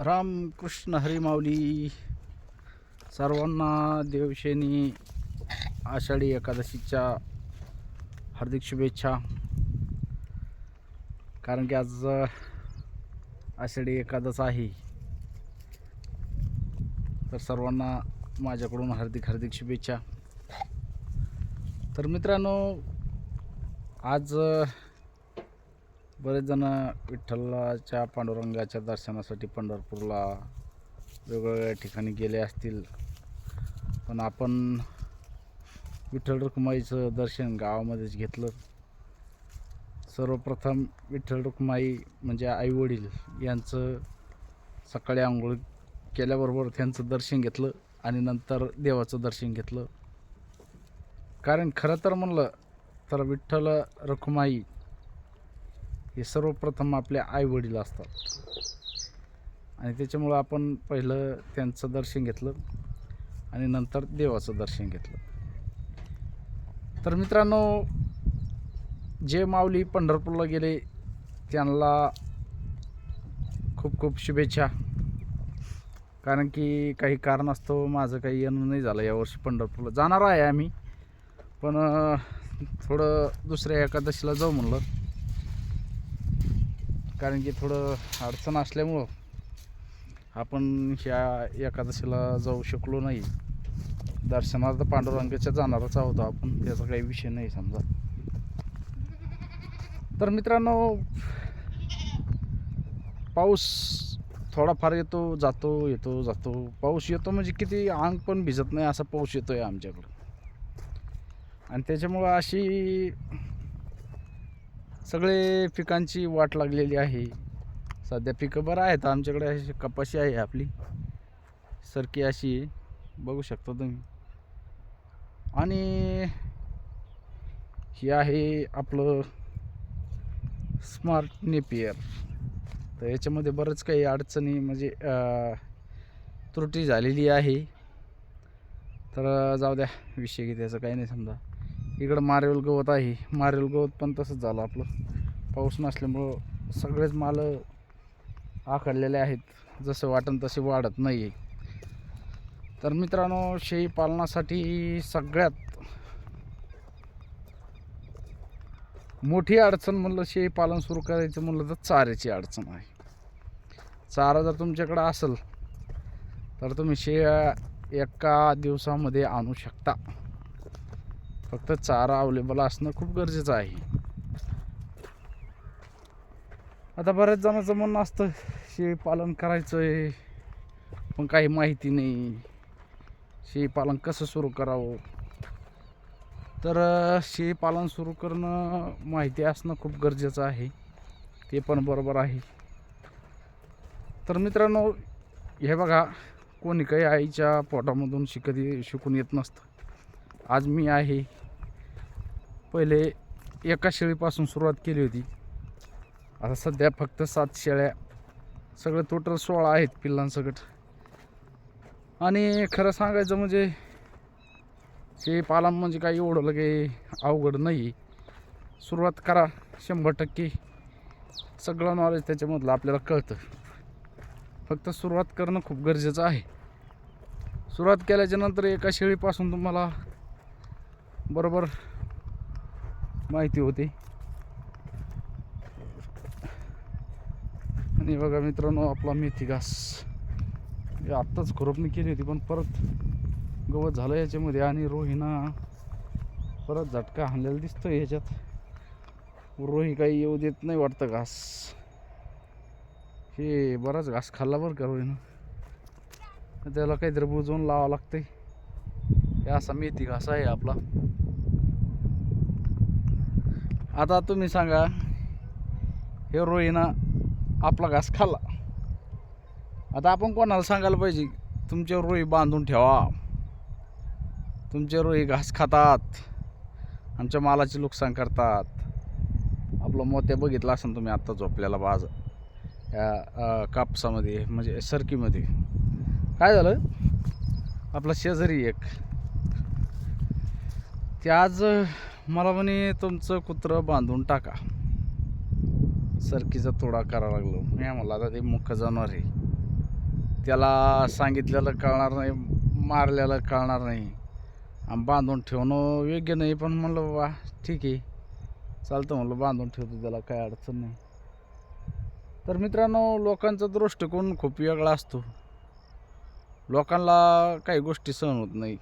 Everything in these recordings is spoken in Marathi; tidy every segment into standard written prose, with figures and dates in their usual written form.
रामकृष्ण हरी माऊली. सर्वांना देवशेनी आषाढी एकादशीच्या हार्दिक शुभेच्छा. कारण की आज आषाढी एकादश आहे, तर सर्वांना माझ्याकडून हार्दिक हार्दिक शुभेच्छा. तर मित्रांनो, आज बरेच जण विठ्ठलाच्या पांडुरंगाच्या दर्शनासाठी पंढरपूरला वेगवेगळ्या ठिकाणी गेले असतील, पण आपण विठ्ठल रखुमाईचं दर्शन गावामध्येच घेतलं. सर्वप्रथम विठ्ठल रखुमाई म्हणजे आईवडील यांचं सकाळी आंघोळ केल्याबरोबर त्यांचं दर्शन घेतलं आणि नंतर देवाचं दर्शन घेतलं. कारण खरं तर म्हणलं तर विठ्ठल रखुमाई हे सर्वप्रथम आपले आईवडील असतात आणि त्याच्यामुळं आपण पहिलं त्यांचं दर्शन घेतलं आणि नंतर देवाचं दर्शन घेतलं. तर मित्रांनो, जे माऊली पंढरपूरला गेले त्यांना खूप खूप शुभेच्छा. कारण की काही कारणास्तव माझं काही येणं नाही झालं यावर्षी. पंढरपूरला जाणार आहे आम्ही, पण थोडं दुसऱ्या एकादशीला जाऊ म्हणलं. कारण की थोडं अडचण असल्यामुळं आपण ह्या एकादशीला जाऊ शकलो नाही. दर्शनार्थ पांडुरंगाच्या जाणारच आहोत आपण, त्याचा काही विषय नाही समजा. तर मित्रांनो, पाऊस थोडाफार येतो जातो, येतो जातो. पाऊस येतो म्हणजे किती अंग पण भिजत नाही असा पाऊस येतोय आमच्याकडं. आणि त्याच्यामुळं अशी सगळे पिकांची वाट लागलेली आहे. सध्या पिकं बरं आहेत आमच्याकडे. अशी कपाशी आहे आपली, सरकी अशी आहे, बघू शकता तुम्ही. आणि हे आहे आपलं स्मार्ट नेपियर. तर याच्यामध्ये बरंच काही अडचणी म्हणजे त्रुटी झालेली आहे. तर जाऊ द्या, विषय की त्याचं काही नाही समजा. इकडं मारेल गवत आहे, मारेल गवत पण तसंच झालं आपलं. पाऊस नसल्यामुळं सगळेच माल आखडलेले आहेत, जसं वाटन तसे वाढत नाही आहे. तर मित्रांनो, शेळी पालनासाठी सगळ्यात मोठी अडचण म्हणलं शेळी पालन सुरू करायचं म्हणलं तर चाऱ्याची अडचण आहे. चारा जर तुमच्याकडं असेल तर तुम्ही शेळ्या एका दिवसामध्ये आणू शकता. फक्त चारा अवेलेबल असणं खूप गरजेचं आहे. आता बऱ्याच जणांचं म्हणणं असतं शेळी पालन करायचं आहे, पण काही माहिती नाही शेळी पालन कसं सुरू करावं. तर शेळी पालन सुरू करणं माहिती असणं खूप गरजेचं आहे, ते पण बरोबर आहे. तर मित्रांनो, हे बघा, कोणी काही आईच्या पोटामधून शिकून येत नसतं. आज मी आहे, पहिले एका शेळीपासून सुरुवात केली होती. आता सध्या फक्त 7 शेळ्या, सगळं टोटल 16 आहेत पिल्लांसकट. आणि खरं सांगायचं म्हणजे शेळी पालन म्हणजे काही एवढं लगे अवघड नाही. सुरुवात करा, 100% सगळं नॉलेज त्याच्यामधलं आपल्याला कळतं. फक्त सुरुवात करणं खूप गरजेचं आहे. सुरुवात केल्याच्या नंतर एका शेळीपासून तुम्हाला बरोबर माहिती होते. आणि बघा मित्रांनो, आपला मेथी घास आत्ताच खुरपणी केली होती, पण परत गवत झालं याच्यामध्ये. आणि रोहीना परत झटका हाणलेला दिसतोय याच्यात. रोही काही येऊ देत नाही वाटतं घास. हे बराच घास खाल्ला बरं का रोहीनं. त्याला काहीतरी बुजवून लावावं लागतंय. हे असा मेथी घास आहे आपला. आता तुम्ही सांगा, हे रोहीनं आपला घास खाल्ला, आता आपण कोणाला सांगायला पाहिजे तुमचे रोही बांधून ठेवा, तुमचे रोही घास खातात, आमच्या मालाची नुकसान करतात. आपलं मोत्या बघितला असेल तुम्ही आत्ता झोपलेला बाज या कापसामध्ये म्हणजे सरकीमध्ये. काय झालं, आपला शेजारी एक ते आज मला म्हणे तुमचं कुत्रं बांधून टाका, सरकीचा तोडा करायला लागलो. मी म्हणलं आता ते मुख्य जनावर आहे, त्याला सांगितलेलं कळणार नाही, मारलेलं कळणार नाही आणि बांधून ठेवणं योग्य नाही. पण म्हणलं वा ठीक आहे, चालतं म्हणलं, बांधून ठेवतो त्याला, काय अडचण नाही. तर मित्रांनो, लोकांचा दृष्टिकोन खूप वेगळा असतो. लोकांना काही गोष्टी सहन होत नाही.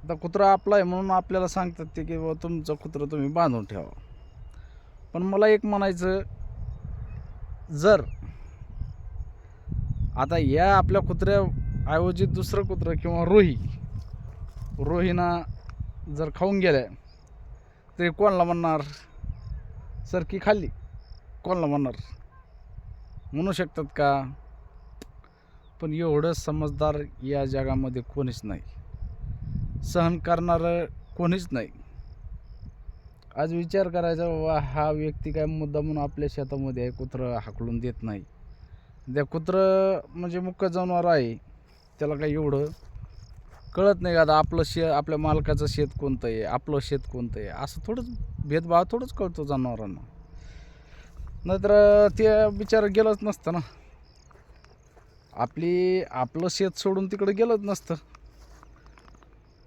आता कुत्रा आपला आहे म्हणून आपल्याला सांगतात ते की बाबा तुमचं कुत्रं तुम्ही बांधून ठेवा. पण मला एक म्हणायचं, जर आता या आपल्या कुत्र्याऐवजी दुसरं कुत्रं किंवा रोहीना जर खाऊन गेल्या तरी कोणाला म्हणणार सर की खाल्ली, कोणाला म्हणणार, म्हणू शकतात का? पण एवढं समजदार या जगामध्ये कोणीच नाही, सहन करणारं कोणीच नाही. आज विचार करायचा, बाबा हा व्यक्ती काय मुद्दा म्हणून आपल्या शेतामध्ये आहे, कुत्रं हाकलून देत नाही. त्या कुत्रं म्हणजे मुक्क जनावर आहे, त्याला काही एवढं कळत नाही. आता आपलं आपल्या मालकाचं शेत कोणतं आहे, आपलं शेत कोणतं आहे, असं थोडंच भेदभाव थोडंच कळतो जनावरांना. नाहीतर ते बिचारं गेलंच नसतं ना, आपलं शेत सोडून तिकडं गेलंच नसतं.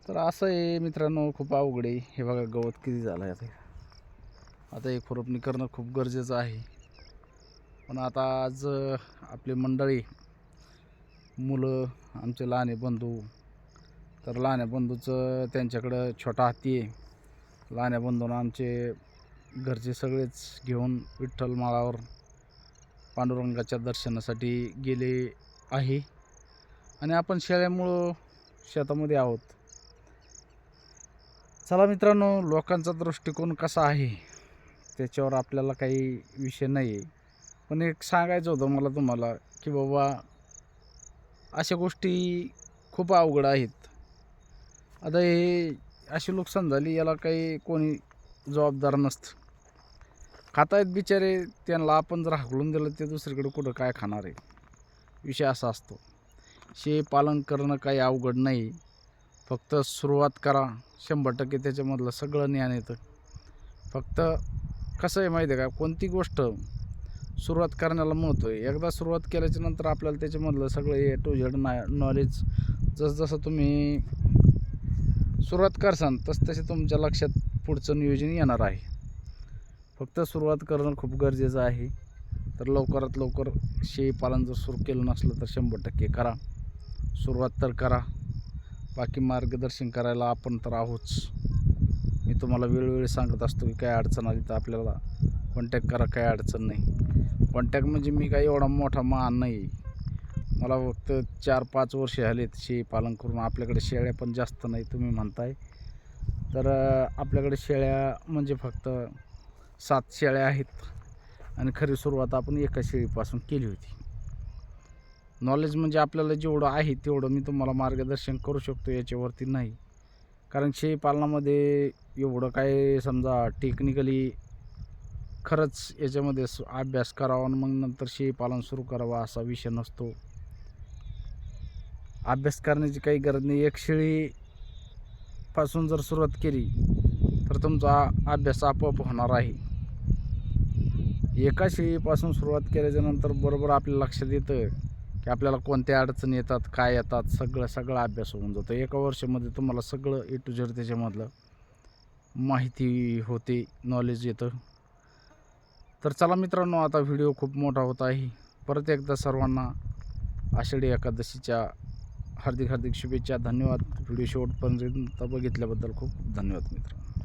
तर असं आहे मित्रांनो, खूप अवघड आहे. हे बघा गवत किती झालं आहे आता हे खुरपणी करणं खूप गरजेचं आहे. पण आता आज आपली मंडळी, मुलं, आमचे लहाने बंधू, तर लहान्या बंधूचं त्यांच्याकडं छोटा हत्ती आहे. लहान्या बंधूंना आमचे घरचे सगळेच घेऊन विठ्ठल माळावर पांडुरंगाच्या दर्शनासाठी गेले आहे. आणि आपण शेळ्यामुळं शेतामध्ये आहोत. चला मित्रांनो, लोकांचा दृष्टिकोन कसा आहे त्याच्यावर आपल्याला काही विषय नाही आहे. पण एक सांगायचं होतं मला तुम्हाला की बाबा अशा गोष्टी खूप अवघड आहेत. आता हे अशी नुकसान झाली, याला काही कोणी जबाबदार नसतं. खातायत बिचारे, त्यांना आपण जर हाकलून दिलं ते दुसरीकडे कुठं काय खाणार आहे, विषय असा असतो. पालन करणं काही अवघड नाही, फक्त सुरुवात करा. 100% त्याच्यामधलं सगळं ज्ञान येतं. फक्त कसं आहे माहिती आहे का, कोणती गोष्ट सुरुवात करण्याला महत्त्व आहे. एकदा सुरुवात केल्याच्या नंतर आपल्याला त्याच्यामधलं सगळं A to Z नॉलेज जसं तुम्ही सुरुवात करसान तसे तुमच्या लक्षात पुढचं नियोजन येणार आहे. फक्त सुरुवात करणं खूप गरजेचं आहे. तर लवकरात लवकर शेळीपालन जर सुरू केलं नसलं तर 100% करा, सुरुवात तर करा. बाकी मार्गदर्शन करायला आपण तर आहोच. मी तुम्हाला वेळोवेळी सांगत असतो की काय अडचण आली तर आपल्याला कॉन्टॅक्ट करा, काय अडचण नाही. कॉन्टॅक्ट म्हणजे मी काही एवढा मोठा महान नाही, मला फक्त 4-5 वर्ष झालेत शेळीपालन करून. आपल्याकडे शेळ्या पण जास्त नाही तुम्ही म्हणताय, तर आपल्याकडे शेळ्या म्हणजे फक्त 7 शेळ्या आहेत. आणि खरी सुरुवात आपण एका शेळीपासून केली होती. नॉलेज म्हणजे आपल्याला जेवढं आहे तेवढं मी तुम्हाला मार्गदर्शन करू शकतो, याच्यावरती नाही. कारण शेळीपालनामध्ये एवढं काय समजा टेक्निकली खरंच याच्यामध्ये अभ्यास करावा आणि मग नंतर शेळीपालन सुरू करावा असा विषय नसतो. अभ्यास करण्याची काही गरज नाही. एक शेळीपासून जर सुरुवात केली तर तुमचा अभ्यास आपोआप होणार आहे. एका शेळीपासून सुरुवात केल्याच्यानंतर बरोबर आपल्या लक्षात येतं की आपल्याला कोणत्या अडचणी येतात, काय येतात, सगळं अभ्यास होऊन जातो. एका वर्षामध्ये तुम्हाला सगळं A to Z त्याच्यामधलं माहिती होते, नॉलेज येतं. तर चला मित्रांनो, आता व्हिडिओ खूप मोठा होत आहे. परत एकदा सर्वांना आषाढी एकादशीच्या हार्दिक शुभेच्छा. धन्यवाद. व्हिडिओ शेवटपर्यंत बघितल्याबद्दल खूप धन्यवाद मित्रांनो.